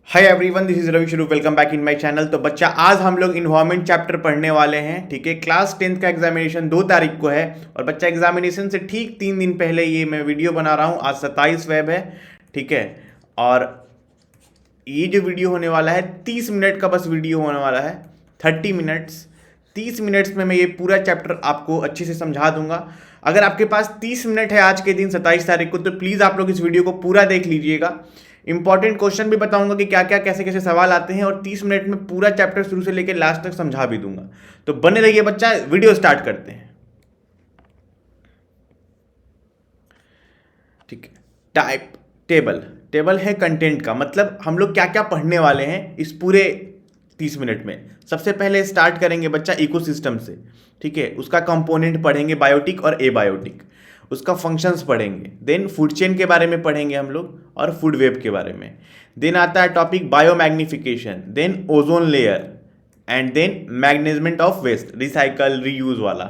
Hi everyone, this is Ravi Shuru. Welcome back in my channel. तो बच्चा, आज हम लोग इन्वायरमेंट चैप्टर पढ़ने वाले हैं। ठीक है, क्लास 10th का एग्जामिनेशन 2 तारीख को है और बच्चा एग्जामिनेशन से ठीक 3 दिन पहले ये मैं वीडियो बना रहा हूँ। आज 27 वेब है। ठीक है, और ये जो वीडियो होने वाला है 30 मिनट का बस वीडियो होने वाला है। 30 मिनट्स, 30 मिनट्स में मैं ये पूरा चैप्टर आपको अच्छे से समझा दूंगा। अगर आपके पास 30 मिनट है आज के दिन 27 तारीख को, तो प्लीज़ आप लोग इस वीडियो को पूरा देख लीजिएगा। इंपॉर्टेंट क्वेश्चन भी बताऊंगा कि क्या क्या कैसे कैसे सवाल आते हैं, और 30 मिनट में पूरा चैप्टर शुरू से लेकर लास्ट तक समझा भी दूंगा। तो बने रहिए बच्चा, वीडियो स्टार्ट करते हैं। ठीक है, टाइप टेबल, टेबल है कंटेंट का मतलब हम लोग क्या क्या पढ़ने वाले हैं इस पूरे 30 मिनट में। सबसे पहले स्टार्ट करेंगे बच्चा इकोसिस्टम से। ठीक है, उसका कंपोनेंट पढ़ेंगे, बायोटिक और एबायोटिक, उसका फंक्शंस पढ़ेंगे। देन फूड चेन के बारे में पढ़ेंगे हम लोग और फूड वेब के बारे में। देन आता है topic biomagnification, then ozone layer, and then management of waste, recycle reuse वाला।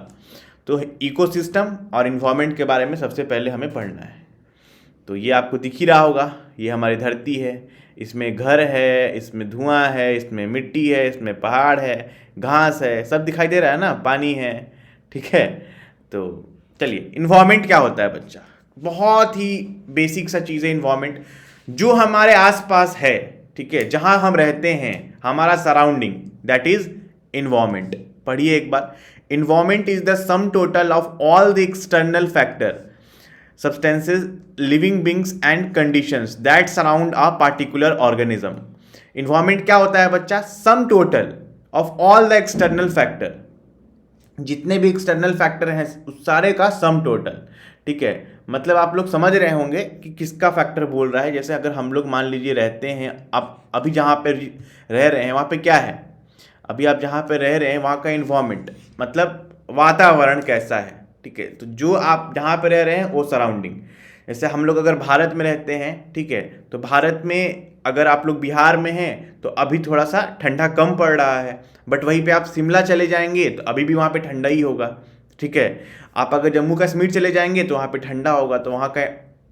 तो इकोसिस्टम और इन्वायरमेंट के बारे में सबसे पहले हमें पढ़ना है। तो ये आपको दिख ही रहा होगा, ये हमारी धरती है, इसमें घर है, इसमें धुआं है, इसमें मिट्टी है, इसमें पहाड़ है, घास है, सब दिखाई दे रहा है ना, पानी है। ठीक है, तो चलिए, इन्वायरमेंट क्या होता है बच्चा। बहुत ही बेसिक सा चीज़ है इन्वायरमेंट, जो हमारे आसपास है। ठीक है, जहां हम रहते हैं, हमारा सराउंडिंग, दैट इज इन्वायरमेंट। पढ़िए एक बार। Environment is the sum total of all the external factor, substances, living beings and conditions that surround a particular organism. Environment क्या होता है बच्चा? sum total of all the external factor, जितने भी external factor हैं उस सारे का सम टोटल। ठीक है, मतलब आप लोग समझ रहे होंगे कि किसका फैक्टर बोल रहा है। जैसे अगर हम लोग मान लीजिए रहते हैं, आप अभी जहाँ पे रह रहे हैं वहाँ पे क्या है, अभी आप जहाँ पे रह रहे हैं वहाँ का इन्वायरमेंट मतलब वातावरण कैसा है। ठीक है, तो जो आप जहाँ पे रह रहे हैं वो सराउंडिंग। जैसे हम लोग अगर भारत में रहते हैं, ठीक है, तो भारत में अगर आप लोग बिहार में हैं तो अभी थोड़ा सा ठंडा कम पड़ रहा है, बट वहीं पे आप शिमला चले जाएंगे तो अभी भी वहाँ पे ठंडा ही होगा। ठीक है, आप अगर जम्मू कश्मीर चले जाएंगे तो वहाँ पे ठंडा होगा, तो वहाँ का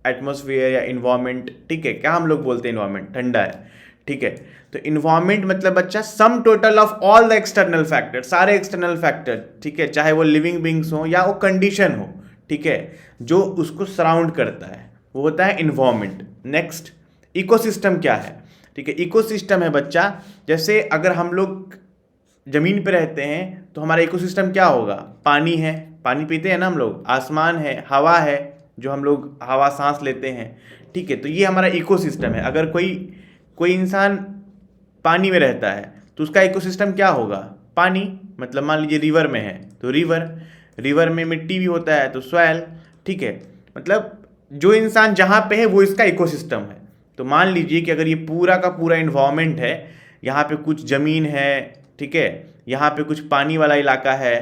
एटमोसफियर या इन्वायरमेंट, ठीक है, क्या हम लोग बोलते हैं, इन्वायरमेंट ठंडा है। ठीक है, तो इन्वायरमेंट मतलब बच्चा सम total of all the external factor, सारे एक्सटर्नल फैक्टर। ठीक है, चाहे वो लिविंग बींग्स हो या वो कंडीशन हो, ठीक है, जो उसको सराउंड करता है वो होता है इन्वायरमेंट। नेक्स्ट, इकोसिस्टम क्या है? ठीक है, इकोसिस्टम है बच्चा, जैसे अगर हम लोग जमीन पे रहते हैं तो हमारा इकोसिस्टम क्या होगा? पानी है, पानी पीते हैं ना हम लोग, आसमान है, हवा है, जो हम लोग हवा सांस लेते हैं। ठीक है, तो ये हमारा इकोसिस्टम है। अगर कोई इंसान पानी में रहता है तो उसका इकोसिस्टम क्या होगा? पानी। मतलब मान लीजिए रिवर में है तो रिवर में मिट्टी भी होता है तो सॉइल। ठीक है, मतलब जो इंसान जहाँ पे है वो इसका इकोसिस्टम है। तो मान लीजिए कि अगर ये पूरा का पूरा इन्वायरमेंट है, यहाँ पे कुछ ज़मीन है, ठीक है, यहाँ पे कुछ पानी वाला इलाका है,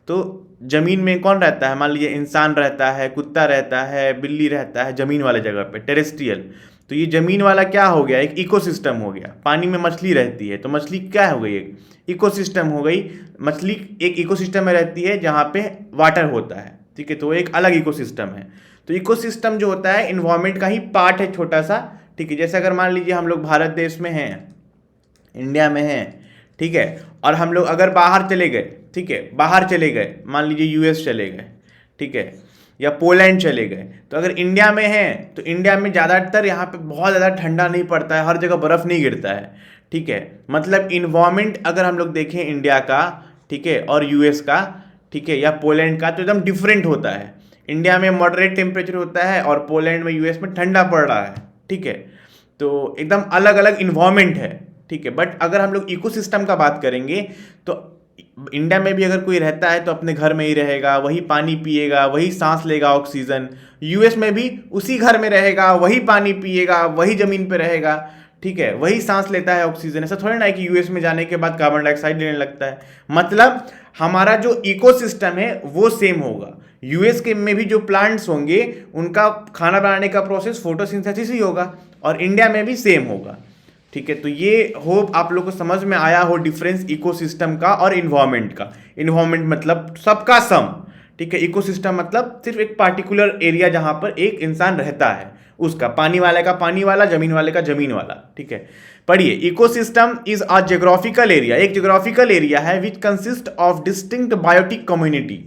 तो ज़मीन में कौन रहता है? मान लीजिए इंसान रहता है, कुत्ता रहता है, बिल्ली रहता है ज़मीन वाले जगह पे, टेरेस्ट्रियल। तो ये ज़मीन वाला क्या हो गया? एक इकोसिस्टम हो गया। पानी में मछली रहती है तो मछली क्या हो गई? एक इकोसिस्टम हो गई। मछली एक इकोसिस्टम में रहती है जहाँ पे वाटर होता है। ठीक है, तो एक अलग इकोसिस्टम है। तो इकोसिस्टम जो होता है इन्वायरमेंट का ही पार्ट है, छोटा सा। ठीक है, जैसे अगर मान लीजिए हम लोग भारत देश में हैं, इंडिया में हैं, ठीक है, और हम लोग अगर बाहर चले गए, ठीक है, बाहर चले गए, मान लीजिए यूएस चले गए, ठीक है, या पोलैंड चले गए, तो अगर इंडिया में हैं तो इंडिया में ज़्यादातर यहाँ पे बहुत ज़्यादा ठंडा नहीं पड़ता है, हर जगह बर्फ़ नहीं गिरता है। ठीक है, मतलब इन्वायरमेंट अगर हम लोग देखें इंडिया का, ठीक है, और यूएस का, ठीक है, या पोलैंड का, तो एकदम डिफरेंट होता है। इंडिया में मॉडरेट टेम्परेचर होता है और पोलैंड में, यूएस में ठंडा पड़ रहा है। ठीक है, तो एकदम अलग अलग इन्वायरमेंट है। ठीक है, बट अगर हम लोग इकोसिस्टम का बात करेंगे तो इंडिया में भी अगर कोई रहता है तो अपने घर में ही रहेगा, वही पानी पिएगा, वही सांस लेगा ऑक्सीजन। यूएस में भी उसी घर में रहेगा, वही पानी पिएगा, वही ज़मीन पे रहेगा, ठीक है, वही सांस लेता है ऑक्सीजन। ऐसा थोड़ा ना है कि यूएस में जाने के बाद कार्बन डाइऑक्साइड लेने लगता है। मतलब हमारा जो इकोसिस्टम है वो सेम होगा। यूएस के में भी जो प्लांट्स होंगे उनका खाना बनाने का प्रोसेस फोटोसिंथेसिस ही होगा, और इंडिया में भी सेम होगा। ठीक है, तो ये होप आप लोग को समझ में आया हो डिफरेंस इकोसिस्टम का और इन्वायरमेंट का। इन्वायरमेंट मतलब सबका सम, ठीक है। इकोसिस्टम मतलब सिर्फ एक पार्टिकुलर एरिया जहां पर एक इंसान रहता है, उसका, पानी वाले का पानी वाला, जमीन वाले का जमीन वाला, ठीक है। पढ़िए, ecosystem is a geographical area, एक जियोग्राफिकल एरिया है which consist of distinct biotic community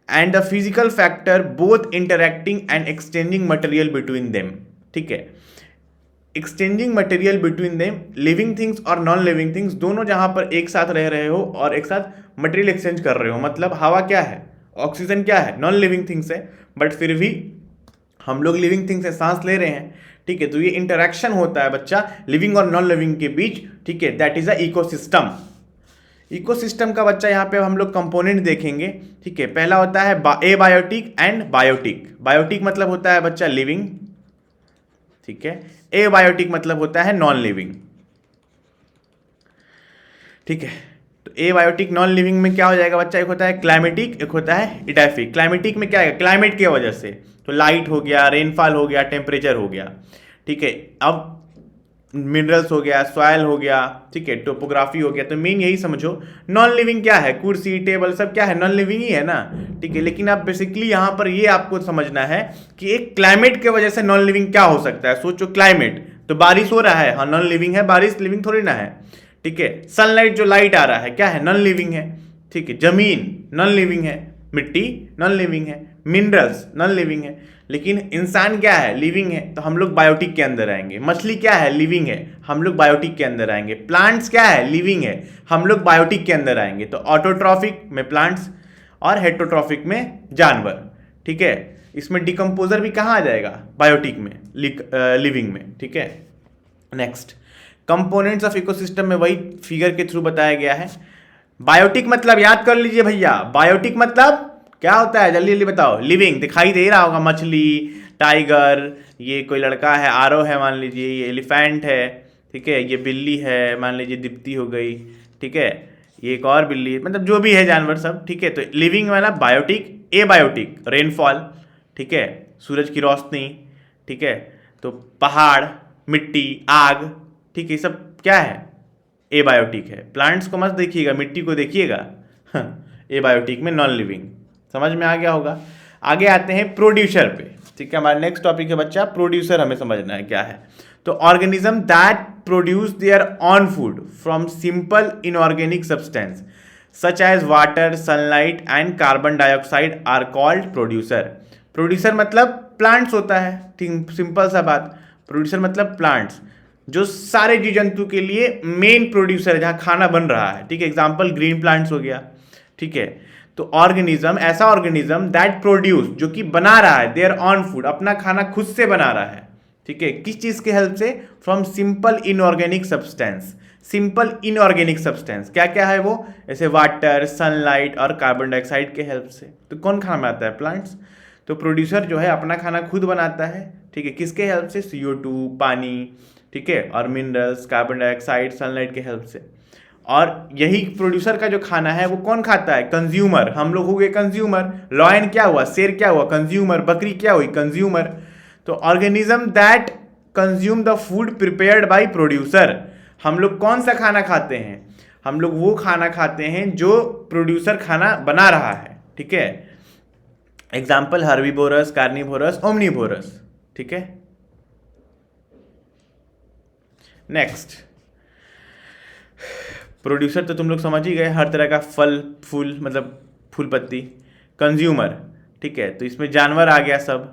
and the physical factor both interacting and exchanging material between them, ठीक है। Exchanging material between them, living things और नॉन लिविंग थिंग्स दोनों जहां पर एक साथ रह रहे हो और एक साथ मटेरियल एक्सचेंज कर रहे हो। मतलब हवा क्या है, ऑक्सीजन क्या है, नॉन लिविंग थिंग्स है, बट फिर भी हम लोग लिविंग थिंग्स से सांस ले रहे हैं, ठीक है। तो ये इंटरेक्शन होता है बच्चा लिविंग और नॉन लिविंग के बीच, ठीक है। That is a ecosystem. Ecosystem का बच्चा यहाँ पे हम लोग कंपोनेंट देखेंगे, ठीक है। पहला होता है एबायोटिक एंड बायोटिक। बायोटिक मतलब होता है बच्चा लिविंग, ठीक है। एबायोटिक मतलब होता है नॉन लिविंग, ठीक है। तो एबायोटिक नॉन लिविंग में क्या हो जाएगा बच्चा, एक होता है क्लाइमेटिक, एक होता है इडाफिक। क्लाइमेटिक में क्या है, क्लाइमेट की वजह से, तो लाइट हो गया, रेनफॉल हो गया, टेम्परेचर हो गया, ठीक है। अब मिनरल्स हो गया, सॉयल हो गया, ठीक है, टोपोग्राफी हो गया। तो मेन यही समझो, नॉन लिविंग क्या है, कुर्सी टेबल सब क्या है, नॉन लिविंग ही है ना, ठीक है। लेकिन आप बेसिकली यहाँ पर ये आपको समझना है कि एक क्लाइमेट के वजह से नॉन लिविंग क्या हो सकता है। सोचो क्लाइमेट, तो बारिश हो रहा है, हाँ नॉन लिविंग है, बारिश लिविंग थोड़ी ना है, ठीक है। सनलाइट, जो लाइट आ रहा है क्या है, नॉन लिविंग है, ठीक है। जमीन नॉन लिविंग है, मिट्टी नॉन लिविंग है, मिनरल्स नॉन लिविंग है। लेकिन इंसान क्या है, लिविंग है, तो हम लोग बायोटिक के अंदर आएंगे। मछली क्या है, लिविंग है, हम लोग बायोटिक के अंदर आएंगे। प्लांट्स क्या है, लिविंग है, हम लोग बायोटिक के अंदर आएंगे। तो ऑटोट्रॉफिक में प्लांट्स और हेटरोट्रॉफिक में जानवर, ठीक है। इसमें डिकम्पोजर भी कहाँ आ जाएगा, बायोटिक में, लिविंग में, ठीक है। नेक्स्ट, कंपोनेंट्स ऑफ इकोसिस्टम में वही फिगर के थ्रू बताया गया है। बायोटिक मतलब याद कर लीजिए भैया, बायोटिक मतलब क्या होता है, जल्दी जल्दी बताओ। लिविंग, दिखाई दे रहा होगा, मछली, टाइगर, ये कोई लड़का है, आरो है मान लीजिए, ये एलिफेंट है, ठीक है, ये बिल्ली है मान लीजिए, दीप्ति हो गई, ठीक है, ये एक और बिल्ली, मतलब जो भी है जानवर सब, ठीक है। तो लिविंग वाला बायोटिक। एबायोटिक, रेनफॉल, ठीक है, सूरज की रोशनी, ठीक है। तो पहाड़, मिट्टी, आग, ठीक है, सब क्या है, एबायोटिक है। प्लांट्स को मत देखिएगा, मिट्टी को देखिएगा, एबायोटिक में नॉन लिविंग। समझ में आ गया होगा। आगे आते हैं प्रोड्यूसर पे, ठीक है। हमारा नेक्स्ट टॉपिक है बच्चा प्रोड्यूसर, हमें समझना है क्या है। तो organism that produce their own food from simple inorganic substance such as water, sunlight and carbon dioxide are called producer. Producer मतलब प्लांट्स होता है, सिंपल सा बात। प्रोड्यूसर मतलब प्लांट्स, जो सारे जीव जंतु के लिए मेन प्रोड्यूसर है, जहाँ खाना बन रहा है, ठीक है। एग्जाम्पल ग्रीन प्लांट्स हो गया, ठीक है। तो ऑर्गेनिज्म, ऐसा ऑर्गेनिज्म दैट प्रोड्यूस, जो कि बना रहा है, देयर ऑन फूड, अपना खाना खुद से बना रहा है, ठीक है। किस चीज के हेल्प से, from simple inorganic substance. Simple inorganic substance क्या क्या है वो, जैसे वाटर, सनलाइट और कार्बन डाइऑक्साइड के हेल्प से। तो कौन खाना बनाता है, प्लांट्स। तो प्रोड्यूसर जो है अपना खाना खुद बनाता है, ठीक है, किसके हेल्प से, CO2, पानी, ठीक है, और मिनरल्स, कार्बन डाइऑक्साइड, सनलाइट के हेल्प से। और यही प्रोड्यूसर का जो खाना है वो कौन खाता है, कंज्यूमर। हम लोग हो गए कंज्यूमर। लॉयन क्या हुआ, शेर क्या हुआ, कंज्यूमर। बकरी क्या हुई, कंज्यूमर। तो organism that consume the food prepared by producer. हम लोग कौन सा खाना खाते हैं, हम लोग वो खाना खाते हैं जो प्रोड्यूसर खाना बना रहा है, ठीक है। एग्जाम्पल हर्बीवोरस, कार्निवोरस, ओमनीवोरस, ठीक है। नेक्स्ट, प्रोड्यूसर तो तुम लोग समझ ही गए, हर तरह का फल फूल, मतलब फूल पत्ती। कंज्यूमर, ठीक है, तो इसमें जानवर आ गया सब।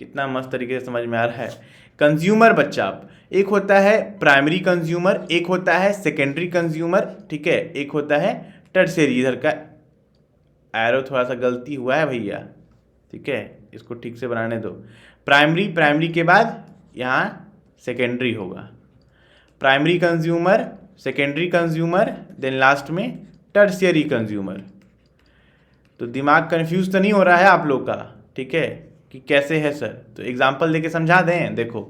कितना मस्त तरीके से समझ में आ रहा है। कंज्यूमर बच्चा, एक होता है प्राइमरी कंज्यूमर, एक होता है सेकेंडरी कंज्यूमर, ठीक है, एक होता है टर्शियरी। इधर का एरो थोड़ा सा गलती हुआ है भैया, ठीक है, इसको ठीक से बनाने दो। प्राइमरी, प्राइमरी के बाद यहाँ सेकेंडरी होगा। Primary consumer, secondary consumer, then last में टर्शियरी कंज्यूमर। तो दिमाग कंफ्यूज तो नहीं हो रहा है आप लोग का, ठीक है, कि कैसे है सर। तो एग्जांपल देके समझा दें। देखो,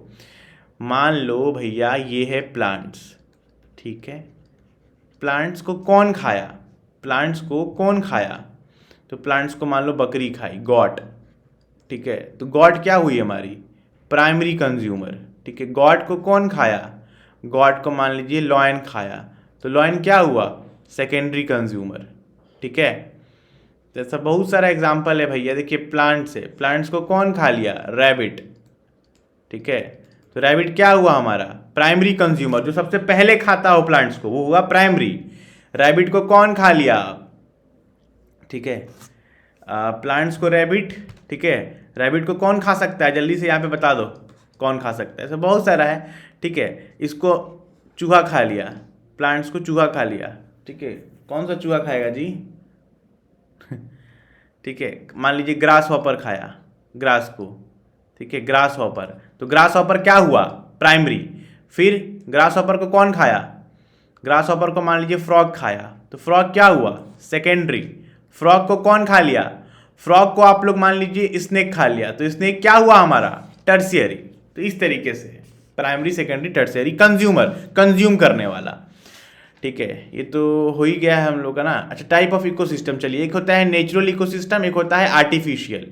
मान लो भैया ये है प्लांट्स, ठीक है। प्लांट्स को कौन खाया, प्लांट्स को कौन खाया, तो प्लांट्स को मान लो बकरी खाई, गॉट, ठीक है। तो गॉट क्या हुई हमारी, प्राइमरी कंज्यूमर, ठीक है। गॉट को कौन खाया, गॉड को मान लीजिए लॉयन खाया, तो लॉयन क्या हुआ, सेकेंडरी कंज्यूमर, ठीक है। जैसा बहुत सारा एग्जाम्पल है भैया, देखिए प्लांट से, प्लांट्स को कौन खा लिया? रैबिट। ठीक है, तो रैबिट क्या हुआ हमारा? प्राइमरी कंज्यूमर, जो सबसे पहले खाता हो प्लांट्स को, वो हुआ प्राइमरी। रैबिट को कौन खा लिया? ठीक है, प्लांट्स को रैबिट। ठीक है, रैबिट को कौन खा सकता है? जल्दी से यहाँ पे बता दो कौन खा सकता है, ऐसा बहुत सारा है। ठीक है, इसको चूहा खा लिया, प्लांट्स को चूहा खा लिया। ठीक है, कौन सा चूहा खाएगा जी? ठीक है, मान लीजिए ग्रास हॉपर खाया, ग्रास को। ठीक है, ग्रास हॉपर, तो ग्रास हॉपर क्या हुआ? प्राइमरी। फिर ग्रास हॉपर को कौन खाया? ग्रास हॉपर को मान लीजिए फ्रॉग खाया, तो फ्रॉग क्या हुआ? सेकेंडरी। फ्रॉग को कौन खा लिया? फ्रॉग को आप लोग मान लीजिए स्नेक खा लिया, तो स्नेक क्या हुआ हमारा? टर्शियरी। तो इस तरीके से primary, secondary, tertiary, consumer, consume करने वाला। ठीक है, ये तो हो ही गया है हम लोग का ना। अच्छा, टाइप ऑफ इकोसिस्टम, चलिए, एक होता है नेचुरल इकोसिस्टम, एक होता है आर्टिफिशियल।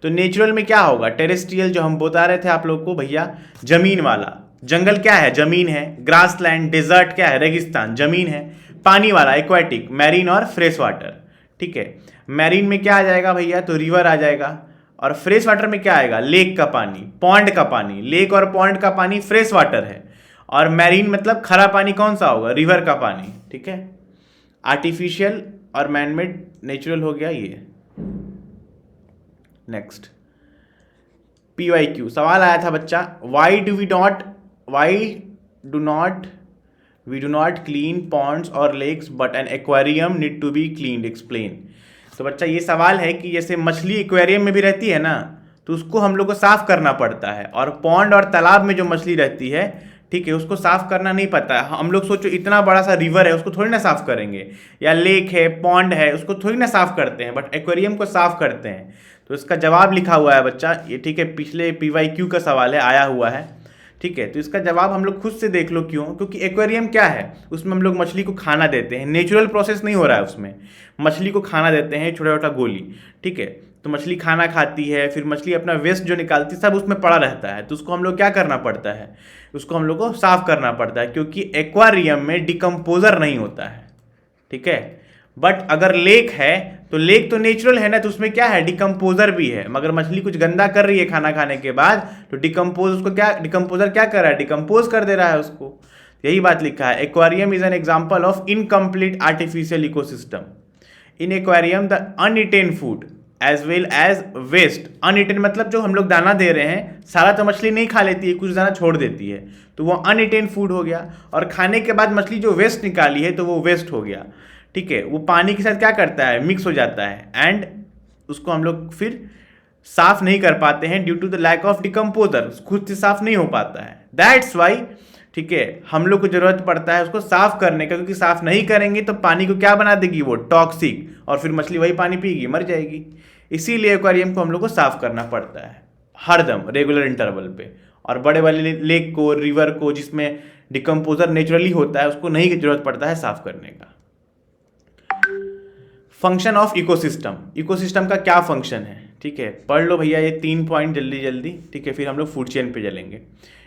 तो नेचुरल में क्या होगा? टेरेस्ट्रियल, जो हम बता रहे थे आप लोग को भैया, जमीन वाला। जंगल क्या है? जमीन है। ग्रास लैंड, डेजर्ट क्या है? रेगिस्तान, जमीन है। पानी वाला, एक्वाटिक, मैरीन और फ्रेश वाटर। ठीक है, मैरीन में क्या आ जाएगा भैया? तो रिवर आ जाएगा। और फ्रेश वाटर में क्या आएगा? लेक का पानी, पॉन्ड का पानी। लेक और पॉन्ड का पानी फ्रेश वाटर है, और मैरीन मतलब खरा पानी कौन सा होगा? रिवर का पानी। ठीक है, आर्टिफिशियल और मैनमेड, नेचुरल हो गया ये। नेक्स्ट, PYQ सवाल आया था बच्चा, why do not clean ponds और lakes but an aquarium need to be cleaned, explain. तो बच्चा ये सवाल है कि जैसे मछली एक्वेरियम में भी रहती है ना, तो उसको हम लोग को साफ करना पड़ता है, और पॉन्ड और तालाब में जो मछली रहती है, ठीक है, उसको साफ करना नहीं पता है। हम लोग सोचो इतना बड़ा सा रिवर है, उसको थोड़ी ना साफ करेंगे, या लेक है, पॉन्ड है, उसको थोड़ी ना साफ करते हैं, बट एक्वेरियम को साफ करते हैं। तो इसका जवाब लिखा हुआ है बच्चा ये। ठीक है, पिछले PYQ का सवाल है, आया हुआ है। ठीक है, तो इसका जवाब हम लोग खुद से देख लो, क्यों? क्योंकि एक्वेरियम क्या है? उसमें हम लोग मछली को खाना देते हैं, नेचुरल प्रोसेस नहीं हो रहा है उसमें। मछली को खाना देते हैं, छोटा छोटा गोली। ठीक है, तो मछली खाना खाती है, फिर मछली अपना वेस्ट जो निकालती है सब उसमें पड़ा रहता है, तो उसको हम लोग क्या करना पड़ता है? उसको हम लोग को साफ करना पड़ता है, क्योंकि एक्वेरियम में डिकम्पोजर नहीं होता है। ठीक है, बट अगर लेक है, तो लेक तो नेचुरल है ना, तो उसमें क्या है? डिकम्पोजर भी है। मगर मछली कुछ गंदा कर रही है खाना खाने के बाद, तो डिकम्पोजर क्या कर रहा है? डिकम्पोज कर दे रहा है उसको। यही बात लिखा है, aquarium is an example of incomplete artificial ecosystem. In aquarium the uneaten food as well as waste, uneaten मतलब जो हम लोग दाना दे रहे हैं, सारा तो मछली नहीं खा लेती है, कुछ दाना छोड़ देती है, तो वो अनइटेन फूड हो गया। और खाने के बाद मछली जो वेस्ट निकाली है, तो वो वेस्ट हो गया। ठीक है, वो पानी के साथ क्या करता है? मिक्स हो जाता है, एंड उसको हम लोग फिर साफ नहीं कर पाते हैं, due to the lack of decomposer, खुद से साफ नहीं हो पाता है। दैट्स वाई, ठीक है, हम लोग को जरूरत पड़ता है उसको साफ करने का, क्योंकि साफ नहीं करेंगे तो पानी को क्या बना देगी? वो टॉक्सिक, और फिर मछली वही पानी पिएगी, मर जाएगी। इसीलिए एक्वेरियम को हम लोग को साफ करना पड़ता है हरदम, रेगुलर इंटरवल पे। और बड़े वाले लेक को, रिवर को, जिसमें डिकम्पोजर नेचुरली होता है, उसको नहीं जरूरत पड़ता है साफ करने का। फंक्शन ऑफ इकोसिस्टम, इकोसिस्टम का क्या फंक्शन है? ठीक है, पढ़ लो भैया ये 3 पॉइंट जल्दी जल्दी। ठीक है, फिर हम लोग फूड चेन पे चलेंगे।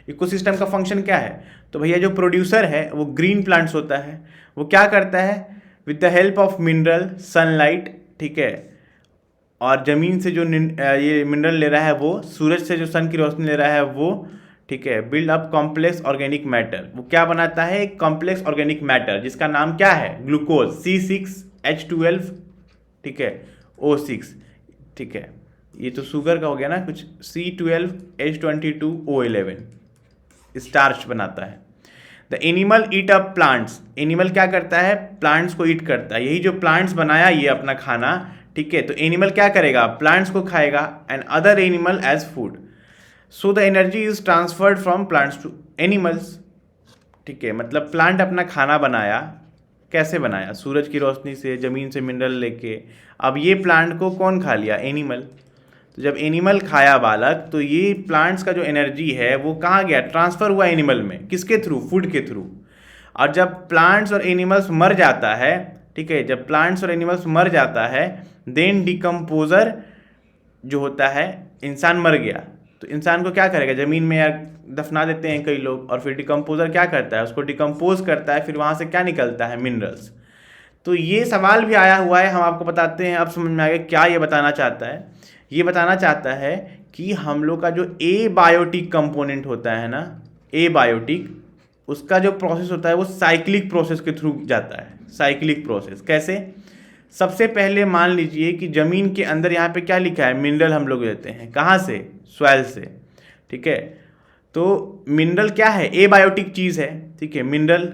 इकोसिस्टम का फंक्शन क्या है? तो भैया जो प्रोड्यूसर है वो ग्रीन प्लांट्स होता है। वो क्या करता है? With the help of mineral, sunlight, ठीक है, और ज़मीन से जो ये मिनरल ले रहा है वो, सूरज से जो सन की रोशनी ले रहा है वो, ठीक है, build up complex organic matter. वो क्या बनाता है? एक कॉम्प्लेक्स ऑर्गेनिक मैटर, जिसका नाम क्या है? ग्लूकोज, C6H12, ठीक है, O6। ठीक है, ये तो शुगर का हो गया ना, कुछ C12H22O11 स्टार्च बनाता है। The animal eat up plants, animal क्या करता है? प्लांट्स को ईट करता है। यही जो प्लांट्स बनाया ये अपना खाना, ठीक है, तो एनिमल क्या करेगा? प्लांट्स को खाएगा, and other animal as food. So the energy is transferred from plants to animals. ठीक है, मतलब प्लांट अपना खाना बनाया, कैसे बनाया? सूरज की रोशनी से, ज़मीन से मिनरल लेके। अब ये प्लांट को कौन खा लिया? एनिमल। तो जब एनिमल खाया बालक, तो ये प्लांट्स का जो एनर्जी है वो कहाँ गया? ट्रांसफ़र हुआ एनिमल में, किसके थ्रू? फूड के थ्रू। और जब प्लांट्स और एनिमल्स मर जाता है, ठीक है, जब प्लांट्स और एनिमल्स मर जाता है, देन डिकम्पोजर जो होता है, इंसान मर गया तो इंसान को क्या करेगा? ज़मीन में या दफना देते हैं कई लोग, और फिर डिकम्पोजर क्या करता है? उसको डिकम्पोज करता है, फिर वहाँ से क्या निकलता है? मिनरल्स। तो ये सवाल भी आया हुआ है, हम आपको बताते हैं। अब समझ में आ गया क्या ये बताना चाहता है। ये बताना चाहता है कि हम लोग का जो एबायोटिक कंपोनेंट होता है ना, एबायोटिक, उसका जो प्रोसेस होता है वो साइक्लिक प्रोसेस के थ्रू जाता है। साइक्लिक प्रोसेस कैसे? सबसे पहले मान लीजिए कि ज़मीन के अंदर यहाँ पे क्या लिखा है, मिनरल हम लोग लेते हैं कहाँ से, सॉइल से, ठीक है। तो मिनरल क्या है, एबायोटिक चीज़ है, ठीक है। मिनरल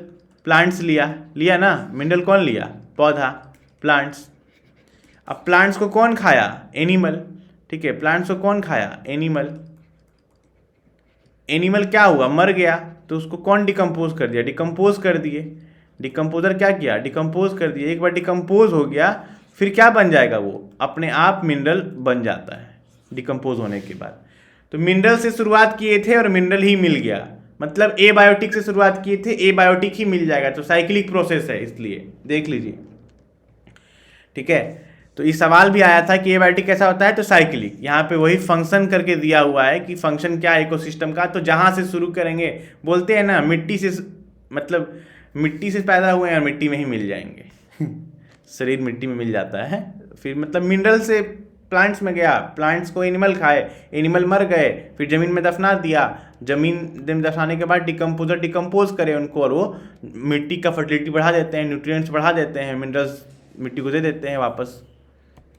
प्लांट्स लिया ना, मिनरल कौन लिया, पौधा, प्लांट्स। अब प्लांट्स को कौन खाया, एनिमल, ठीक है। प्लांट्स को कौन खाया, एनिमल। एनिमल क्या हुआ, मर गया, तो उसको कौन डिकम्पोज कर दिया, डिकम्पोज कर दिए। डिकम्पोजर क्या किया, डिकम्पोज कर दिया। एक बार डिकम्पोज हो गया फिर क्या बन जाएगा, वो अपने आप मिनरल बन जाता है डिकम्पोज होने के बाद। तो मिनरल से शुरुआत किए थे और मिनरल ही मिल गया, मतलब एबायोटिक से शुरुआत किए थे, एबायोटिक ही मिल जाएगा। तो साइक्लिक प्रोसेस है, इसलिए देख लीजिए, ठीक है। तो ये सवाल भी आया था कि एबायोटिक कैसा होता है, तो साइक्लिक। यहाँ पे वही फंक्शन करके दिया हुआ है कि फंक्शन क्या है इकोसिस्टम का। तो जहाँ से शुरू करेंगे, बोलते हैं ना मिट्टी से, मतलब मिट्टी से पैदा हुए हैं और मिट्टी में ही मिल जाएंगे शरीर मिट्टी में मिल जाता है। फिर मतलब मिनरल से प्लांट्स में गया, प्लांट्स को एनिमल खाए, एनिमल मर गए, फिर ज़मीन में दफना दिया, ज़मीन में दफनाने के बाद डिकम्पोजर डिकम्पोज करे उनको, और वो मिट्टी का फर्टिलिटी बढ़ा देते हैं, न्यूट्रिएंट्स बढ़ा देते हैं, मिनरल्स मिट्टी को दे देते हैं वापस।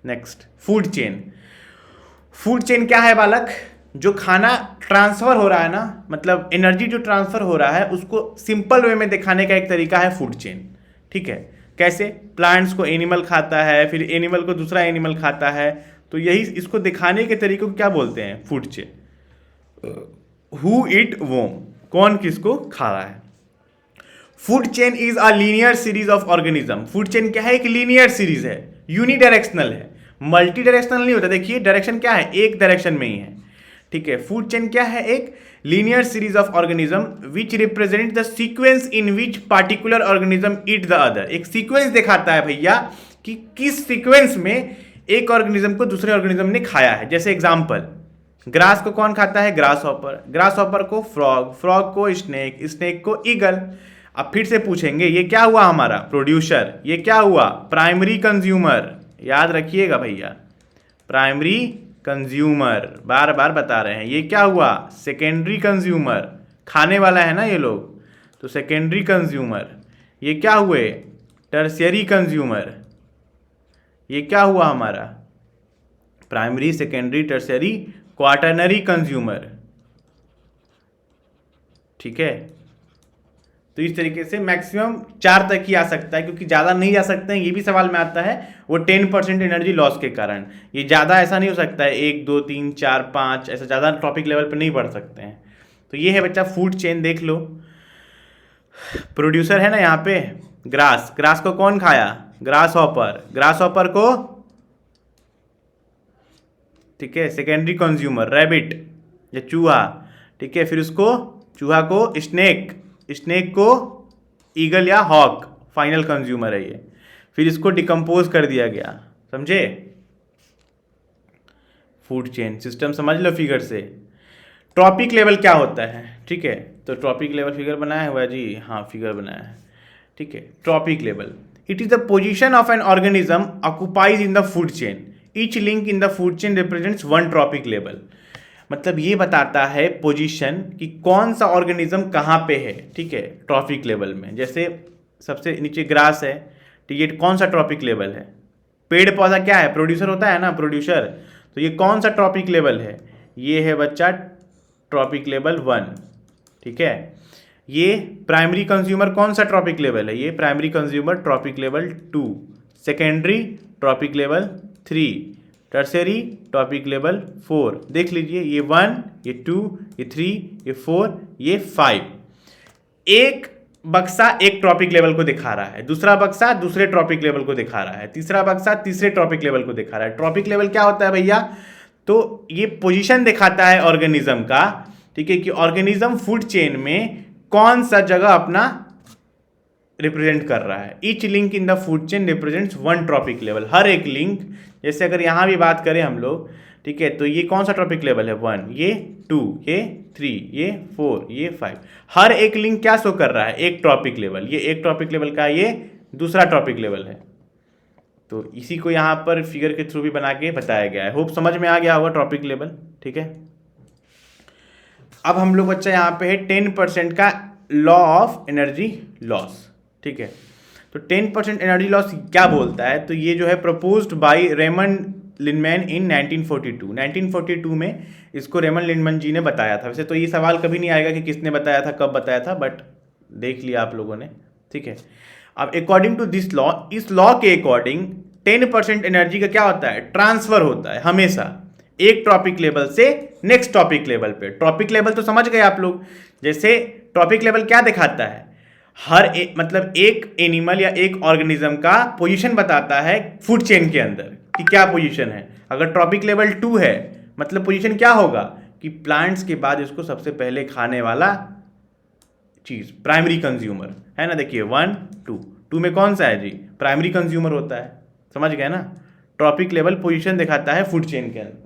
Next, food chain. Food chain क्या है बालक, जो खाना ट्रांसफ़र हो रहा है ना, मतलब एनर्जी जो ट्रांसफ़र हो रहा है उसको सिंपल वे में दिखाने का एक तरीका है फूड चेन, ठीक है। कैसे, प्लांट्स को एनिमल खाता है, फिर एनिमल को दूसरा एनिमल खाता है, तो यही इसको दिखाने के तरीके को क्या बोलते हैं, फूड चेन। हु इट वोम, कौन किसको खा रहा है। Food chain is a linear series of organism. Food chain क्या है, एक लीनियर सीरीज है, यूनिडायरेक्शनल है, मल्टी डायरेक्शनल नहीं होता। देखिए डायरेक्शन क्या है, एक डायरेक्शन में ही है, ठीक है। फूड चेन क्या है, एक linear series of organism which represent the sequence in which particular organism eat the other. एक सीक्वेंस दिखाता है भैया कि किस सीक्वेंस में एक ऑर्गेनिज्म को दूसरे ऑर्गेनिज्म ने खाया है। जैसे एग्जाम्पल, ग्रास को कौन खाता है, ग्रास हॉपर, ग्रास हॉपर को फ्रॉग, फ्रॉग को स्नेक, स्नेक को ईगल। अब फिर से पूछेंगे ये क्या हुआ हमारा, प्रोड्यूसर, ये क्या हुआ, प्राइमरी कंज्यूमर। याद रखिएगा भैया, प्राइमरी कंज्यूमर, बार बार बता रहे हैं। ये क्या हुआ, सेकेंडरी कंज्यूमर, खाने वाला है ना ये लोग, तो सेकेंडरी कंज्यूमर। ये क्या हुए, टर्शियरी कंज्यूमर। ये क्या हुआ हमारा, primary, secondary, tertiary, quaternary consumer, ठीक है। तो इस तरीके से मैक्सिमम 4 तक ही आ सकता है, क्योंकि ज़्यादा नहीं जा सकते हैं, ये भी सवाल में आता है, वो 10% एनर्जी लॉस के कारण। ये ज़्यादा ऐसा नहीं हो सकता है, 1 2 3 4 5 ऐसा ज़्यादा टॉपिक लेवल पे नहीं बढ़ सकते हैं। तो ये है बच्चा फूड चेन, देख लो। प्रोड्यूसर है ना यहाँ पे, ग्रास, ग्रास को कौन खाया, ग्रास हॉपर, ग्रास हॉपर को, ठीक है, सेकेंडरी कंज्यूमर रैबिट या चूहा, ठीक है। फिर उसको, चूहा को स्नेक, स्नेक को ईगल या हॉक, फाइनल कंज्यूमर है ये। फिर इसको डिकम्पोज कर दिया गया, समझे। फूड चेन सिस्टम समझ लो फिगर से। ट्रॉपिक लेवल क्या होता है, ठीक है। तो ट्रॉपिक लेवल फिगर बनाया हुआ है जी, हाँ फिगर बनाया है, ठीक है। Trophic level, it is the position of an organism occupies in the food chain, each link in the food chain represents one trophic level. मतलब ये बताता है पोजीशन कि कौन सा ऑर्गेनिज्म कहाँ पे है, ठीक है, ट्रॉपिक लेवल में। जैसे सबसे नीचे ग्रास है, ठीक है, कौन सा ट्रॉपिक लेवल है। पेड़ पौधा क्या है, प्रोड्यूसर होता है ना, प्रोड्यूसर। तो ये कौन सा ट्रॉपिक लेवल है, ये है बच्चा ट्रॉपिक लेवल 1, ठीक है। ये प्राइमरी कंज्यूमर कौन सा ट्रॉपिक लेवल है, ये primary consumer trophic level 2, secondary trophic level 3, tertiary topic level 4। देख लीजिए, ये 1, ये 2, ये 3, ये 4, ये 5। एक बक्सा एक ट्रॉपिक लेवल को दिखा रहा है, दूसरा बक्सा दूसरे ट्रॉपिक लेवल को दिखा रहा है, तीसरा बक्सा तीसरे ट्रॉपिक लेवल को दिखा रहा है। ट्रॉपिक लेवल क्या होता है भैया, तो ये पोजीशन दिखाता है ऑर्गेनिज्म का, ठीक है, कि ऑर्गेनिज्म फूड चेन में कौन सा जगह अपना रिप्रेजेंट कर रहा है। Each link in the food chain represents one trophic level. हर एक लिंक, जैसे अगर यहाँ भी बात करें हम लोग, ठीक है, तो ये कौन सा ट्रॉपिक लेवल है, 1, ये 2, ये 3, ये 4, ये 5। हर एक लिंक क्या शो कर रहा है, एक ट्रॉपिक लेवल। ये एक ट्रॉपिक लेवल का, ये दूसरा ट्रॉपिक लेवल है। तो इसी को यहाँ पर फिगर के थ्रू भी बना के बताया गया है। होप समझ में आ गया होगा ट्रॉपिक लेवल, ठीक है। अब हम लोग बच्चा यहाँ पे है 10% का लॉ ऑफ एनर्जी लॉस, ठीक है। तो 10% एनर्जी लॉस क्या बोलता है, तो ये जो है प्रपोज्ड बाय रेमंड लिंडमैन इन 1942 में इसको रेमंड लिंडमैन जी ने बताया था। वैसे तो ये सवाल कभी नहीं आएगा कि किसने बताया था, कब बताया था, बट देख लिया आप लोगों ने, ठीक है। अब अकॉर्डिंग टू दिस लॉ, इस लॉ के अकॉर्डिंग 10% एनर्जी का क्या होता है, ट्रांसफर होता है हमेशा एक टॉपिक लेवल से नेक्स्ट टॉपिक लेवल पे। टॉपिक लेवल तो समझ गए आप लोग। जैसे टॉपिक लेवल क्या दिखाता है, मतलब एक एनिमल या एक ऑर्गेनिज्म का पोजीशन बताता है फूड चेन के अंदर कि क्या पोजीशन है। अगर टॉपिक लेवल 2 है मतलब पोजीशन क्या होगा कि प्लांट्स के बाद इसको सबसे पहले खाने वाला चीज प्राइमरी कंज्यूमर है ना। देखिए 1 2 में कौन सा है जी, प्राइमरी कंज्यूमर होता है, समझ गए ना। टॉपिक लेवल पोजीशन दिखाता है फूड चेन के अंदर।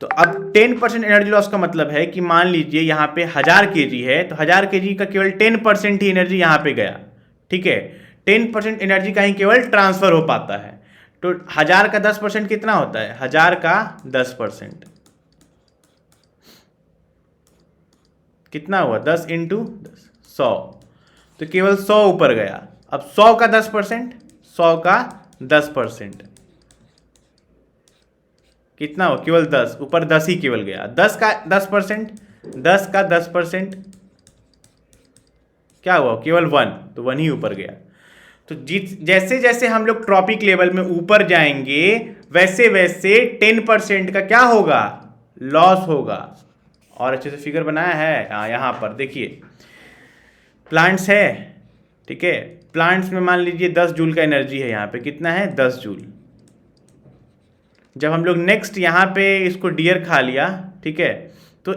तो अब 10% एनर्जी लॉस का मतलब है कि मान लीजिए यहाँ पे 1000 kg है, तो 1000 kg का केवल 10% ही एनर्जी यहाँ पे गया, ठीक है। 10% एनर्जी का ही केवल ट्रांसफर हो पाता है। तो 1000 का 10% कितना होता है, 1000 का 10% कितना हुआ, 10 इंटू 100, तो केवल 100 ऊपर गया। अब 100 का 10%, 100 का 10% कितना हो, केवल 10, ऊपर 10 ही केवल गया। 10 का 10%, 10 का 10% क्या हुआ, केवल 1, तो 1 ही ऊपर गया। तो जैसे जैसे हम लोग ट्रॉपिक लेवल में ऊपर जाएंगे वैसे वैसे 10% का क्या होगा, लॉस होगा। और अच्छे से फिगर बनाया है, हाँ यहाँ पर देखिए प्लांट्स है, ठीक है। प्लांट्स में मान लीजिए 10 जूल का एनर्जी है, यहाँ पे कितना है, 10 जूल। जब हम लोग नेक्स्ट यहाँ पे इसको डियर खा लिया, ठीक है, तो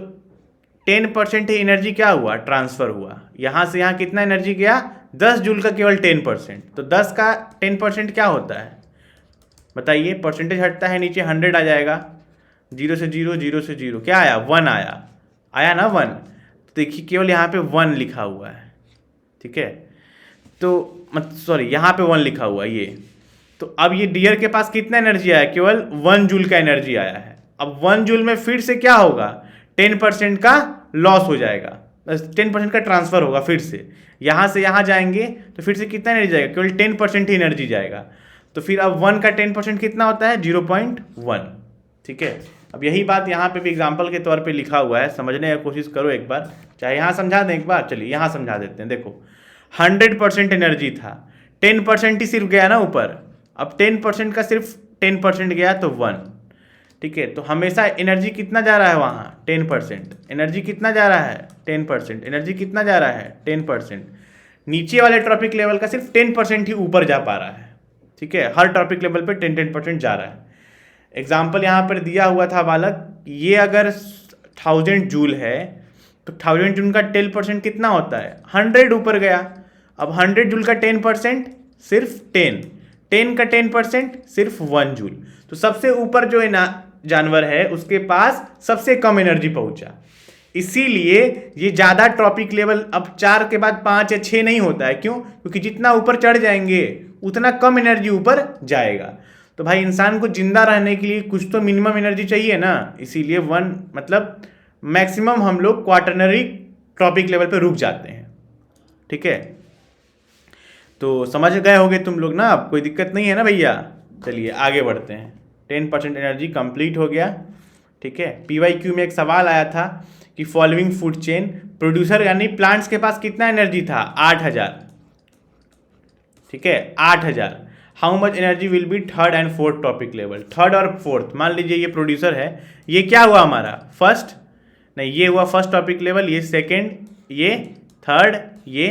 10% ही एनर्जी क्या हुआ, ट्रांसफर हुआ। यहाँ से यहाँ कितना एनर्जी गया, 10 जूल का केवल 10%। तो 10 का 10% क्या होता है बताइए, परसेंटेज हटता है नीचे 100 आ जाएगा, 0 से 0, 0 से 0 क्या आया, 1 आया ना 1। तो देखिए केवल यहाँ पे 1 लिखा हुआ है, ठीक है। तो सॉरी यहाँ पे 1 लिखा हुआ है ये। तो अब ये डियर के पास कितना एनर्जी आया, केवल 1 जूल का एनर्जी आया है। अब 1 जूल में फिर से क्या होगा, 10% का लॉस हो जाएगा, 10% का ट्रांसफर होगा। फिर से यहाँ से यहाँ जाएंगे तो फिर से कितना एनर्जी जाएगा, केवल 10% ही एनर्जी जाएगा। तो फिर अब 1 का 10% कितना होता है, 0.1, ठीक है। अब यही बात यहाँ पे भी एग्जाम्पल के तौर पे लिखा हुआ है, समझने की कोशिश करो एक बार, चाहे यहाँ समझा दें एक बार, चलिए यहाँ समझा देते हैं। देखो 100% एनर्जी था, 10% ही सिर्फ गया ना ऊपर। अब 10% का सिर्फ 10% गया तो 1, ठीक है। तो हमेशा एनर्जी कितना जा रहा है वहाँ, 10%। एनर्जी कितना जा रहा है, 10%। एनर्जी कितना जा रहा है, 10%। नीचे वाले ट्रॉपिक लेवल का सिर्फ 10% ही ऊपर जा पा रहा है, ठीक है। हर ट्रॉपिक लेवल पे 10% जा रहा है। एग्जाम्पल यहाँ पर दिया हुआ था बालक, ये अगर 1000 जूल है तो 1000 जूल का 10% कितना होता है, 100 ऊपर गया। अब 100 जूल का 10% सिर्फ 10 का 10% सिर्फ 1 जूल। तो सबसे ऊपर जो है ना जानवर है उसके पास सबसे कम एनर्जी पहुंचा, इसीलिए ये ज़्यादा ट्रॉपिक लेवल अब 4 के बाद 5 या 6 नहीं होता है। क्यों, क्योंकि जितना ऊपर चढ़ जाएंगे उतना कम एनर्जी ऊपर जाएगा। तो भाई इंसान को जिंदा रहने के लिए कुछ तो मिनिमम एनर्जी चाहिए ना, इसीलिए 1 मतलब मैक्सिमम हम लोग क्वाटरनरी ट्रॉपिक लेवल पे रुक जाते हैं, ठीक है। तो समझ गए होगे तुम लोग ना, अब कोई दिक्कत नहीं है ना भैया। चलिए आगे बढ़ते हैं। 10% एनर्जी कंप्लीट हो गया, ठीक है। PYQ में एक सवाल आया था कि फॉलोइंग फूड चेन प्रोड्यूसर यानी प्लांट्स के पास कितना एनर्जी था, 8000, ठीक है, 8000। How much energy will be third and fourth topic level. Third और फोर्थ, मान लीजिए ये प्रोड्यूसर है, ये क्या हुआ हमारा, फर्स्ट नहीं, ये हुआ फर्स्ट टॉपिक लेवल, ये सेकेंड, ये थर्ड, ये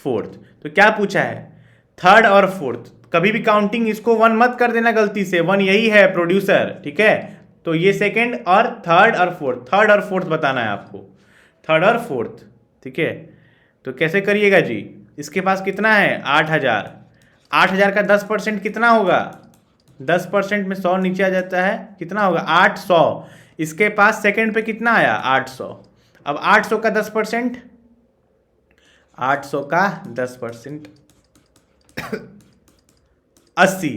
फोर्थ। तो क्या पूछा है, थर्ड और फोर्थ। कभी भी काउंटिंग इसको 1 मत कर देना गलती से, 1 यही है प्रोड्यूसर, ठीक है। तो ये सेकेंड और थर्ड और फोर्थ, थर्ड और फोर्थ बताना है आपको, थर्ड और फोर्थ, ठीक है। तो कैसे करिएगा जी, इसके पास कितना है, 8000। 8000 का 10% कितना होगा, 10% में 100 नीचे आ जाता है, कितना होगा, 800। इसके पास सेकेंड पे कितना आया, 800। अब 800 का 10%, 800 का 10% 80।